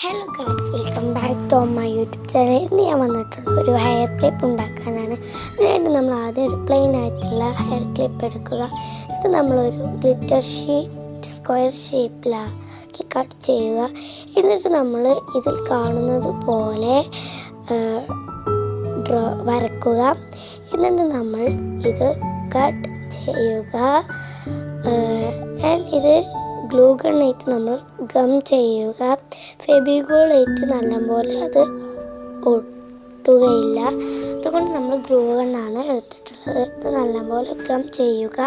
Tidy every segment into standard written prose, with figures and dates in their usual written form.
Hello guys, welcome back to my YouTube channel. ഇന്ന് ഞാൻ വന്നിട്ടുള്ള ഒരു ഹെയർ ക്ലിപ്പ് ഉണ്ടാക്കാനാണ്. അതിനായിട്ട് നമ്മൾ ആദ്യം ഒരു പ്ലെയിൻ ആയിട്ടുള്ള ഹെയർ ക്ലിപ്പ് എടുക്കുക. ഇത് നമ്മളൊരു ഗ്ലിറ്റർ ഷീറ്റ് സ്ക്വയർ ഷേപ്പിലാക്കി കട്ട് ചെയ്യുക. എന്നിട്ട് നമ്മൾ ഇതിൽ കാണുന്നത് പോലെ വരക്കുക. എന്നിട്ട് നമ്മൾ ഇത് കട്ട് ചെയ്യുക. ഇത് ഗ്ലൂ ഗണ്ണായിട്ട് നമ്മൾ ഗം ചെയ്യുക. ഫെബിഗോളായിട്ട് നല്ലപോലെ അത് ഒട്ടുകയില്ല. അതുകൊണ്ട് നമ്മൾ ഗ്ലൂ ഗണ്ണാണ് എടുത്തിട്ടുള്ളത്. ഇത് നല്ലപോലെ ഗം ചെയ്യുക.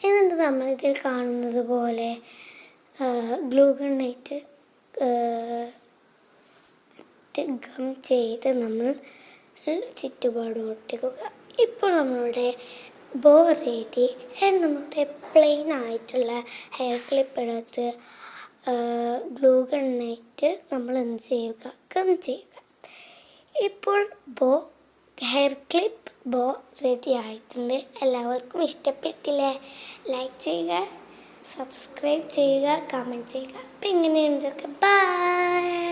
എന്നിട്ട് നമ്മൾ ഇതിൽ കാണുന്നത് പോലെ ഗ്ലൂ ഗണ്ണായിട്ട് ഗം ചെയ്ത് നമ്മൾ ചുറ്റുപാടും ഒട്ടിക്കുക. ഇപ്പോൾ നമ്മളുടെ ബോ റെഡി. നമ്മുടെ പ്ലെയിൻ ആയിട്ടുള്ള ഹെയർ ക്ലിപ്പ് എടുത്ത് ഗ്ലൂ ഗണ്ണായിട്ട് നമ്മൾ എന്ത് ചെയ്യുക, ഗം ചെയ്യുക. ഇപ്പോൾ ഹെയർ ക്ലിപ്പ് റെഡി ആയിട്ടുണ്ട്. എല്ലാവർക്കും ഇഷ്ടപ്പെട്ടില്ലേ? ലൈക്ക് ചെയ്യുക, സബ്സ്ക്രൈബ് ചെയ്യുക, കമൻറ്റ് ചെയ്യുക. അപ്പം എങ്ങനെയുണ്ടൊക്കെ. ബൈ.